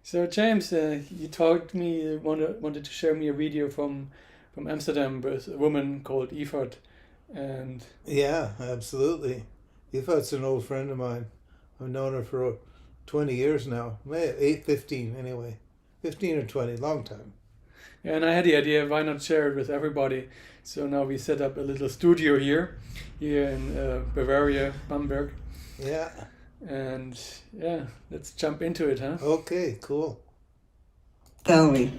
So James, you told me you wanted to share me a video from Amsterdam with a woman called Evert, and Yeah, absolutely. Yifat's an old friend of mine. I've known her for 20 years now. 15 anyway. 15 or 20, long time. I had the idea why not share it with everybody. So now we set up a little studio here in Bavaria, Bamberg, Yeah. and yeah, let's jump into it, huh? Okay, cool. Tell me.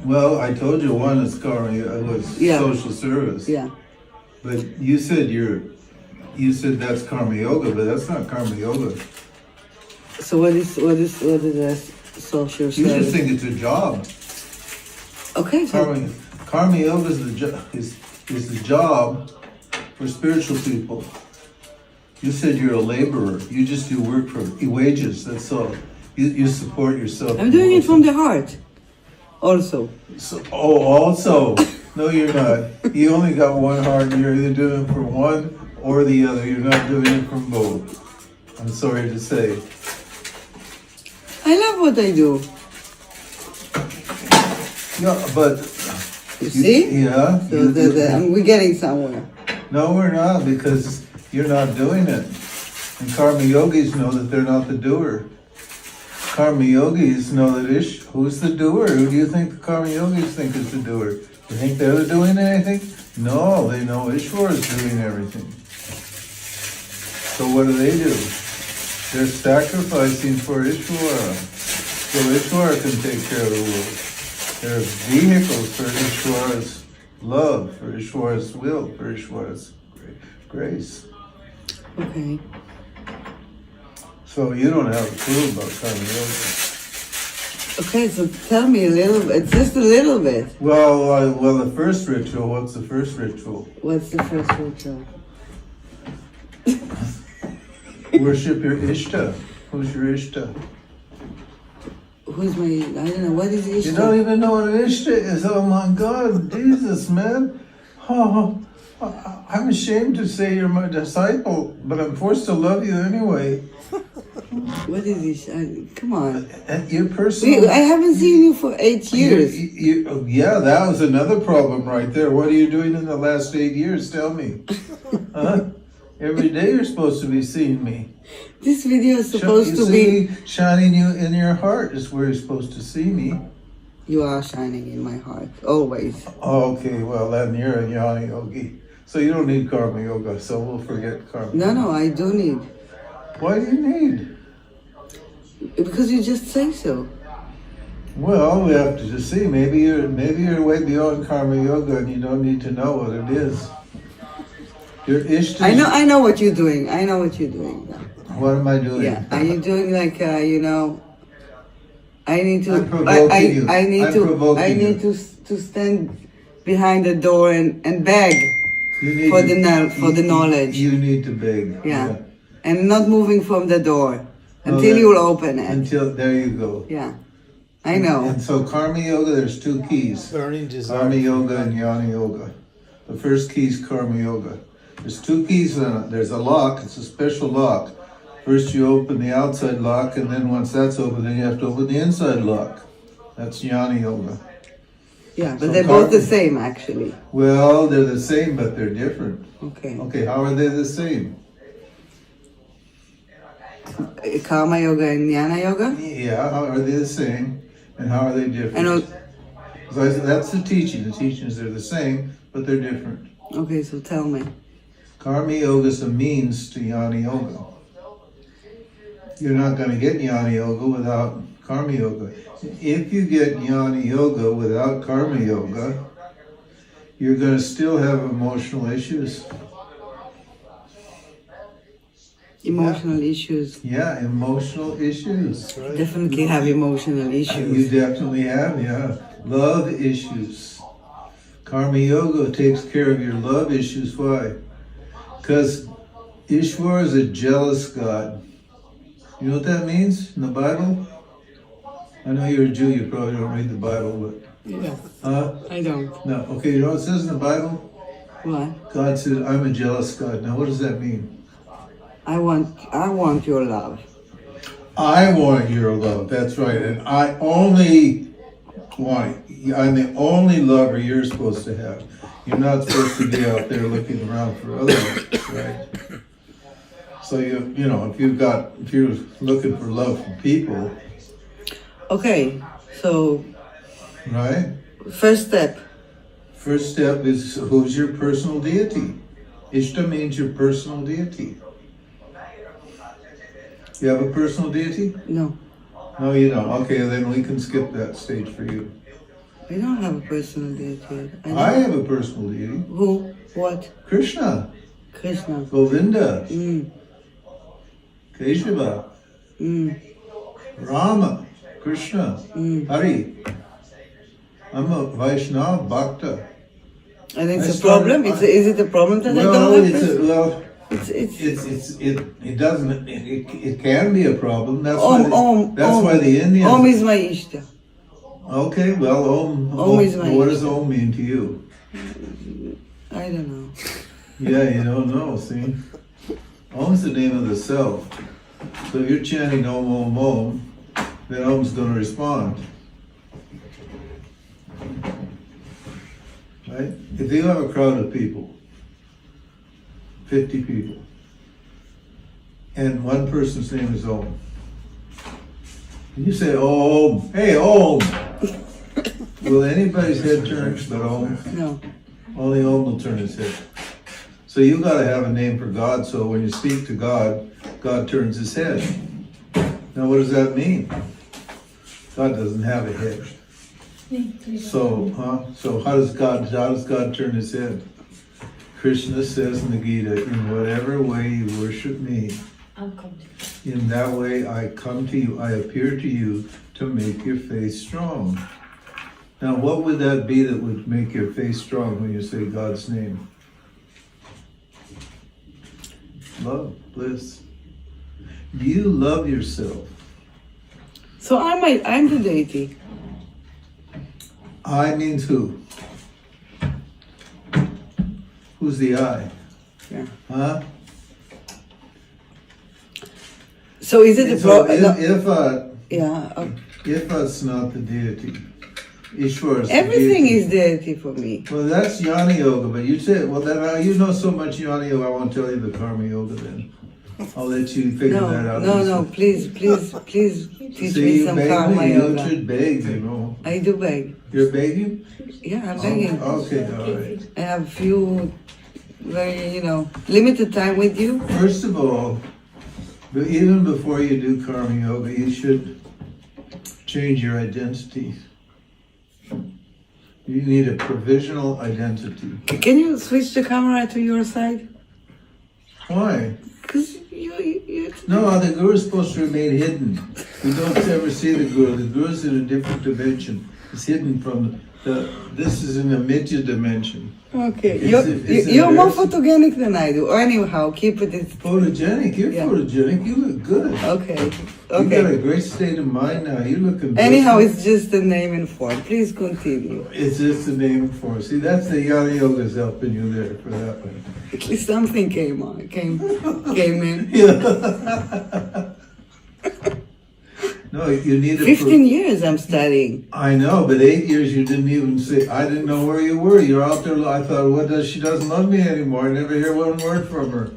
Well, I told you one is karma, was Yeah. social service. Yeah. But you said that's karma yoga, but that's not karma yoga. So what is that social You service? just think it's a job. Okay, so Karma yoga is is the job for spiritual people. You said you're a laborer. You just do work for wages. That's all. You support yourself. I'm doing it from the heart. Also. So, also, no, you're not. You only got one heart. And you're either doing it for one or the other. You're not doing it from both. I'm sorry to say. I love what I do. Yeah, but You see? yeah. So we're getting somewhere. No, we're not, because you're not doing it. And karma yogis know that they're not the doer. Karma yogis know that who's the doer? Who do you think the karma yogis think is the doer? You think they're doing anything? No, they know Ishwar is doing everything. So what do? They're sacrificing for Ishwara, so Ishwara can take care of the world. They're vehicles for Ishwara's love, for Ishwara's will, for Ishwara's grace. Okay. So you don't have a clue about karma yoga. Okay, so tell me a little bit, just a little bit. Well, the first ritual. What's the first ritual? What's the first ritual? Worship your Ishta. Who's your Ishta? Who's my, I don't know, what is Ishta? You don't even know what an Ishta is. Oh my God, Jesus, man. Oh, I'm ashamed to say you're my disciple, but I'm forced to love you anyway. What is Ishta? Come on. And your personal. I haven't seen you for 8 years. Yeah, that was another problem right there. What are you doing in the last 8 years? Tell me. Huh? Every day you're supposed to be seeing me. This video is supposed to be... Shining you in your heart is where you're supposed to see me. You are shining in my heart, always. Okay, well then you're a jnana yogi. So you don't need karma yoga, so we'll forget karma. No, I do need. Why do you need? Because you just say so. Well, we have to just see. Maybe you're way beyond karma yoga and you don't need to know what it is. Your Ishta. I know what you're doing. I know what you're doing. What am I doing? Yeah, are you doing like I need to I'm provoking you. I need I'm to provoking you. to stand behind the door and beg You need for to- the knowledge. You need to beg. Yeah. And not moving from the door No, until that- you'll open it. Until there you go. Yeah. I know. And so karma yoga, there's two keys. Burning desire. Karma yoga and jnana yoga. The first key is karma yoga. There's two keys on it. There's a lock. It's a special lock. First you open the outside lock, and then once that's open, then you have to open the inside lock. That's jnana yoga. Yeah, but So they're both the karma- same actually. Well, they're the same, but they're different. Okay. Okay, how are they the same? Karma yoga and jnana yoga? Yeah, how are they the same, and how are they different? I know. So that's the teaching. The teaching is they're the same, but they're different. Okay, so tell me. Karma yoga is a means to jnana yoga. You're not going to get jnana yoga without karma yoga. If you get jnana yoga without karma yoga, you're going to still have emotional issues. Emotional issues. Yeah, emotional issues. Right? Definitely have emotional You issues. definitely have, yeah. Love issues. Karma yoga takes care of your love issues. Why? Because Ishwar is a jealous God. You know what that means in the Bible? I know you're a Jew, you probably don't read the Bible, but... Yeah, Huh? I don't. No. Okay, you know what it says in the Bible? What? God says, I'm a jealous God. Now what does that mean? I want your love. I want your love. That's right. And I only want it. I'm the only lover you're supposed to have. You're not supposed to be out there looking around for others, right? So you know, if you're looking for love from people, Okay, so right? first step. First step is who's your personal deity. Ishta means your personal deity. You have a personal deity? No, No, you don't. Okay, then we can skip that stage for you. I don't have a personal deity. I have a personal deity. Who? What? Krishna, Krishna. Govinda, Mm. Keshava, Mm. Rama, Krishna, Mm. Hari. I'm a Vaishnava Bhakta. And it's I a started- problem? Is it a problem that I Well, don't have personal? it doesn't. It can be a problem. That's why the Indians. Om is my Ishta. Okay, well, Om is my what does Om mean to you? I don't know. Yeah, you don't know. See, Om's the name of the self. So if you're chanting Om Om Om, then Om's going to respond. Right? If you have a crowd of people, 50 people, and one person's name is Om, and you say Om, hey Om, will anybody's head turn but Om? No. Only Om will turn his head. So you got to have a name for God, so when you speak to God, God turns his head. Now what does that mean? God doesn't have a head. So how does God turn his head? Krishna says in the Gita, in whatever way you worship me, in that way I come to you, I appear to you to make your faith strong. Now what would that be that would make your faith strong when you say God's name? Love, bliss. Do you love yourself? So I'm the deity. I means who? Who's the I? Yeah. Huh? So is it a So problem? if it's not the deity, Ishwar is the Everything deity. is deity for me. Well, that's Jnana Yoga, but you say, well, then you know so much Jnana Yoga, I won't tell you the Karma Yoga then. I'll let you figure that out. No, please teach See, me you some beg karma me, you yoga. should beg, you know. I do beg. You're begging? Yeah, I'm begging. Okay, all right. I have few very, limited time with you. First of all, even before you do Karma Yoga, you should change your identity. You need a provisional identity. Can you switch the camera to your side? Why? Because you. No, the Guru is supposed to remain hidden. We don't ever see the Guru. The Guru is in a different dimension. It's hidden from this is in a Mitya dimension. Okay, It's you're more embarrassing. photogenic than I do. Anyhow, keep it. Photogenic, you're Yeah. photogenic, you look good. Okay, You got a okay. great state of mind now, you're looking Anyhow, good. it's just a name and form. Please continue. It's just the name for it. See, that's the Jnana Yoga's helping you there for that one. At least something came in. Yeah. No, you need a 15 years I'm studying. I know, but 8 years you didn't even say, I didn't know where you were. You're out there, I thought, she doesn't love me anymore. I never hear one word from her.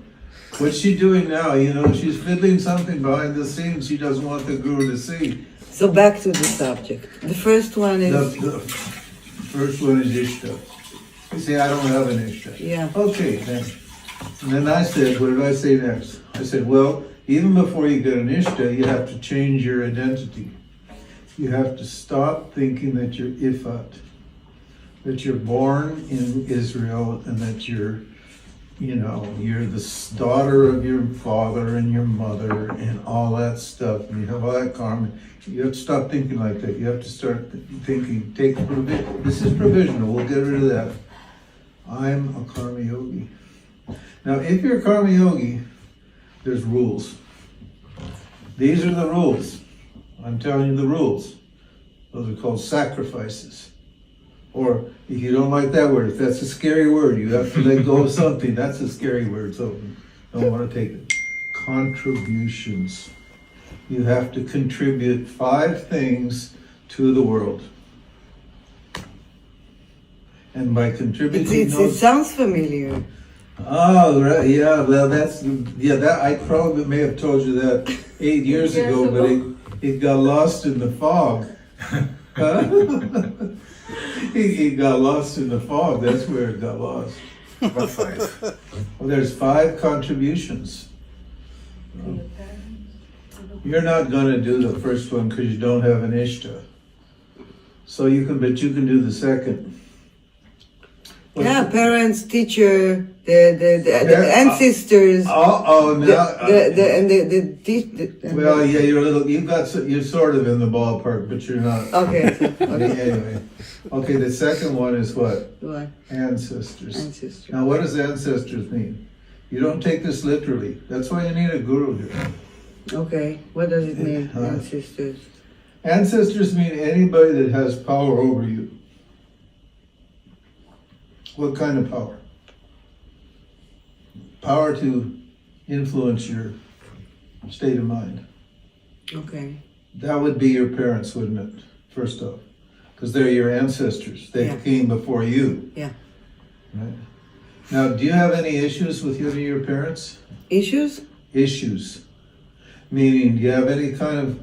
What's she doing now? She's fiddling something behind the scenes she doesn't want the Guru to see. So back to the subject. The first one is, The first one is Ishta. You say, I don't have an Ishta. yeah. Okay, then. And then I said, what did I say next? I said, well, even before you get an Ishta, you have to change your identity. You have to stop thinking that you're Ifat, that you're born in Israel and that you're the daughter of your father and your mother and all that stuff. And you have all that karma. You have to stop thinking like that. You have to start thinking, this is provisional, we'll get rid of that. I'm a karma yogi. Now, if you're a karma yogi, there's rules. These are the rules. I'm telling you the rules. Those are called sacrifices. Or if you don't like that word, if that's a scary word, you have to let go of something. That's a scary word, so don't want to take it. Contributions. you have to contribute 5 things to the world. And by contributing It those... sounds familiar. Oh, right, yeah, well, that I probably may have told you that 8 years ago, but it got lost in the fog. Huh? It got lost in the fog, that's where it got lost. What 5? Well, there's 5 contributions. You're not gonna do the first one because you don't have an Ishta. So but you can do the second. Yeah, parents, teacher, the ancestors. Now. Well, yeah, you're sort of in the ballpark, but you're not. Okay. Anyway, okay. The second one is what? What? Ancestors. Ancestors. Now, what does ancestors mean? You don't take this literally. That's why you need a guru here. Okay. What does it mean, ancestors? Ancestors mean anybody that has power over you. What kind of power? Power to influence your state of mind. Okay. That would be your parents, wouldn't it? First off, because they're your ancestors. They came before you. Yeah. Right. Now, do you have any issues with either of your parents? Issues? Issues. Meaning, do you have any kind of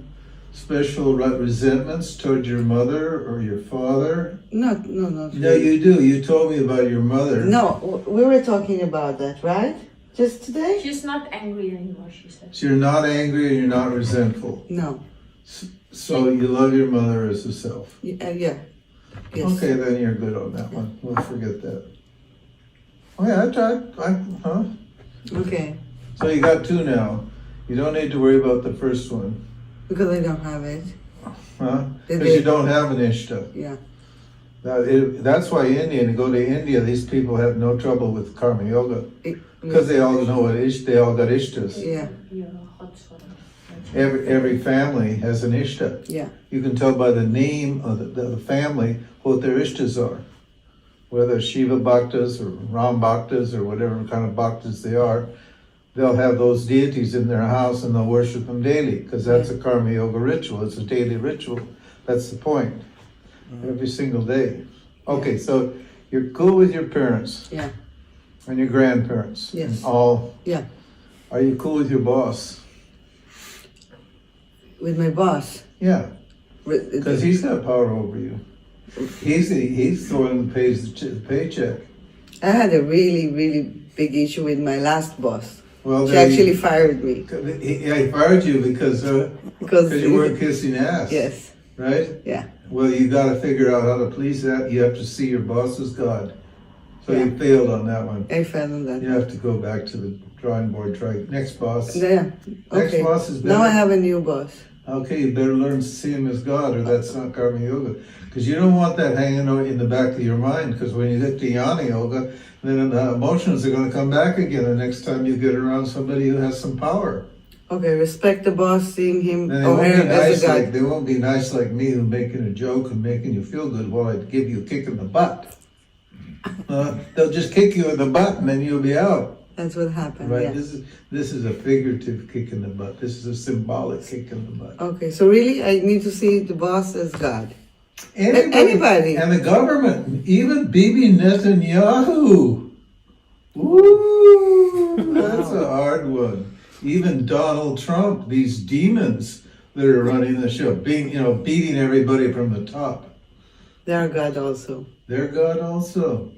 special resentments toward your mother or your father? No, No, really. you do. You told me about your mother. No, we were talking about that, right? Just today? She's not angry anymore, she said. So you're not angry and you're not resentful. No. So you love your mother as a self. Yeah. Yes. Okay, then you're good on that one. We'll forget that. Oh yeah, I tried. Huh? Okay. So you got 2 now. You don't need to worry about the first one. Because I don't have it. Huh? Because you don't have an Ishta. Yeah. That's why to go to India, these people have no trouble with karma yoga. Because they all know they all got Ishtas. Yeah. Every family has an Ishta. Yeah. You can tell by the name of the family what their Ishtas are. Whether Shiva Bhaktas or Ram Bhaktas or whatever kind of Bhaktas they are, they'll have those deities in their house and they'll worship them daily because that's a karma yoga ritual. It's a daily ritual. That's the point. Every single day. Okay, so you're cool with your parents. Yeah. And your grandparents. Yes. And all. Yeah. Are you cool with your boss? With my boss. Yeah. Because he's got power over you. He's the one who pays the paycheck. I had a really, really big issue with my last boss. Well, She actually fired me. He fired you because you weren't kissing ass. Yes. Right? Yeah. Well, you got to figure out how to please that. You have to see your boss as God. So you failed on that one. I failed on that. You have to go back to the drawing board. Try next boss. Yeah. Okay. Next boss is better. Now I have a new boss. Okay, you better learn to see him as God, or that's not karma yoga. Because you don't want that hanging out in the back of your mind. Because when you get to jnana yoga, then the emotions are going to come back again the next time you get around somebody who has some power. Okay, respect the boss, seeing him And or her as a god. they won't be nice like me, who's making a joke and making you feel good while I give you a kick in the butt. They'll just kick you in the butt and then you'll be out. That's what happened. Right? Yeah. This is a figurative kick in the butt. This is a symbolic kick in the butt. Okay, so really, I need to see the boss as God. Anybody. And the government, even Bibi Netanyahu. Woo! That's a hard one. Even Donald Trump, these demons that are running the show, beating everybody from the top. They are God also. They're God also.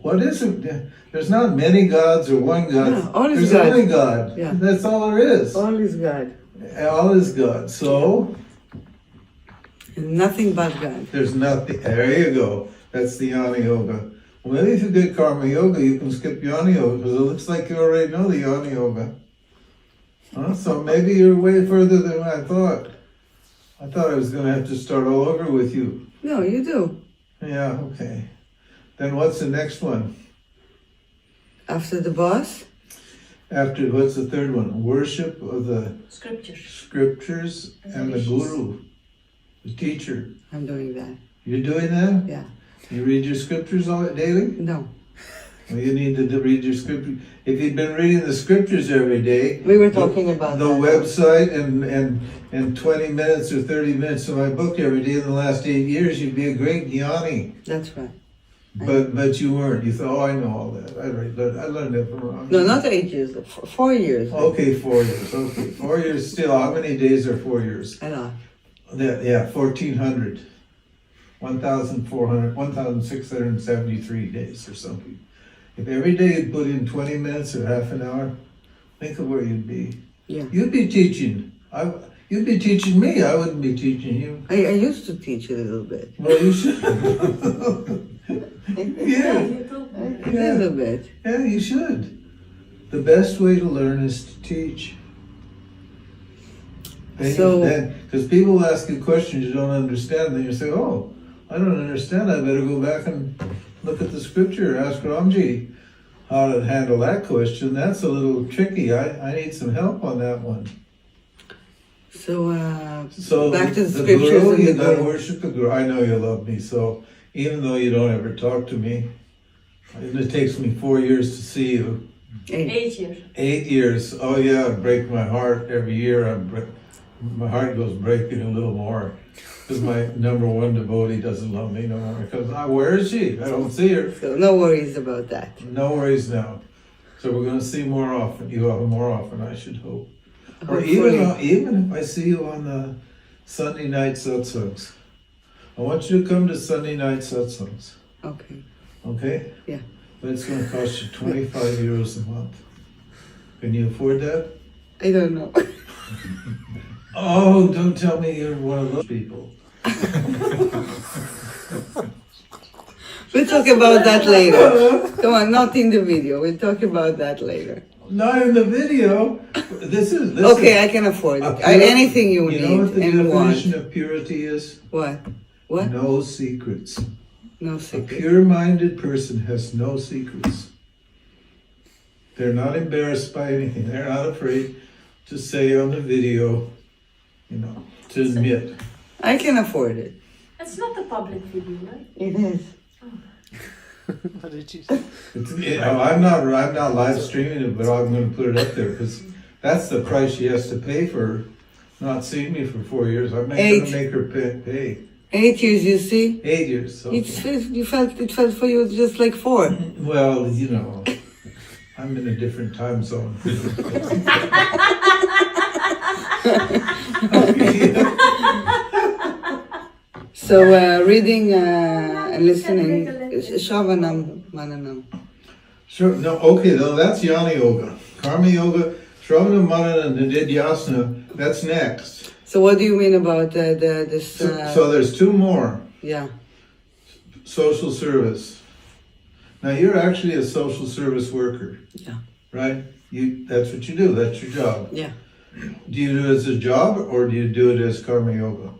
What is it? There's not many gods or one God. Yeah, all is There's God. only God. Yeah. That's all there is. All is God. All is God. So And nothing but God. there's nothing. There you go. That's the jnana yoga. Well, maybe if you get karma yoga, you can skip jnana yoga because it looks like you already know the jnana yoga. Huh? So maybe you're way further than I thought. I thought I was going to have to start all over with you. No, you do. Yeah, okay. Then what's the next one? After the boss, After, what's the third one? Worship of the scriptures and the guru, the teacher. I'm doing that. You're doing that? Yeah. You read your scriptures all daily? No. Well, you need to read your scripture. If you'd been reading the scriptures every day, We were talking about the that. website and 20 minutes or 30 minutes of my book every day in the last 8 years, you'd be a great jnani. That's right. But you weren't. You thought, oh, I know all that. I learned that from wrong. No, not 8 years. 4 years. Okay, 4 years. Okay, 4 years still. How many days are 4 years? I know. Yeah, 1,400. 1,673 days or something. If every day you put in 20 minutes or half an hour, think of where you'd be. Yeah. You'd be teaching. You'd be teaching me. I wouldn't be teaching you. I used to teach a little bit. Well, you should. Yeah, Yeah. you told me. A little bit. Yeah, you should. The best way to learn is to teach. Because people ask you questions you don't understand, then you say, oh, I don't understand. I better go back and look at the scripture, ask Ramji how to handle that question. That's a little tricky. I need some help on that one. So, So back to the the scriptures guru, and you the gotta guru. worship the guru. I know you love me, so even though you don't ever talk to me, and it takes me 4 years to see you. 8 years. 8 years. Oh yeah, it break my heart every year. My heart goes breaking a little more because my number one devotee doesn't love me no more. Because where is she? I don't see her. So no worries about that. No worries now. So we're going to see more often. You have more often, I should hope. Or Hopefully. even if I see you on the Sunday night satsangs, I want you to come to Sunday night satsangs. Okay. Okay? Yeah. But it's going to cost you 25 euros a month. Can you afford that? I don't know. Oh, don't tell me you're one of those people. We'll talk about that later. Come on, not in the video. We'll talk about that later. Not in the video. This Okay, I can afford it. Anything you You know what need the and want. definition of purity is? What? What? No secrets. No A secret. pure-minded person has no secrets. They're not embarrassed by anything. They're not afraid to say on the video, to admit. I can afford it. It's not a public video, right? It is. What did you say? I'm not live streaming it, but I'm going to put it up there because that's the price she has to pay for not seeing me for 4 years. I'm not going to make her pay. 8 years, you see? 8 years. So. It felt for you just like 4. Well, I'm in a different time zone. So reading and listening, Shravanam, Mananam. Sure. No. Okay. No, that's Jnana Yoga. Karma Yoga, Shravana, Manana, and Nidhyasana. That's next. So what do you mean about this? So there's 2 more. Yeah. Social service. Now you're actually a social service worker. Yeah. Right? That's what you do. That's your job. Yeah. Do you do it as a job or do you do it as karma yoga?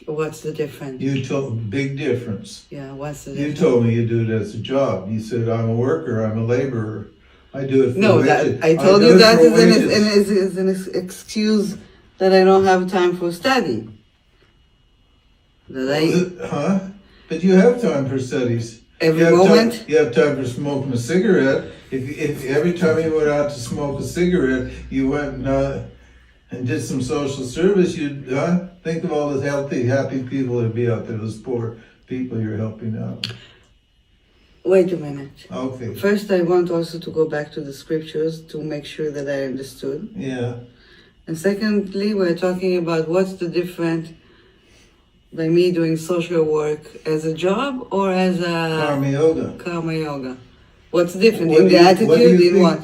What's the difference? You told big difference. Yeah. What's the You difference? told me you do it as a job. You said I'm a worker. I'm a laborer. I do it for No, wages. I told do you it that for wages. is an excuse that I don't have time for study. Huh? But you have time for studies. Every You have moment? you have time for smoking a cigarette. If every time you went out to smoke a cigarette, you went and did some social service, you'd think of all the healthy, happy people that'd be out there, those poor people you're helping out. Wait a minute. Okay. First, I want also to go back to the scriptures to make sure that I understood. Yeah. And secondly, we're talking about what's the difference by me doing social work as a job or as a Karma yoga. karma yoga. What's different What in do the you- attitude? what do you In think, what?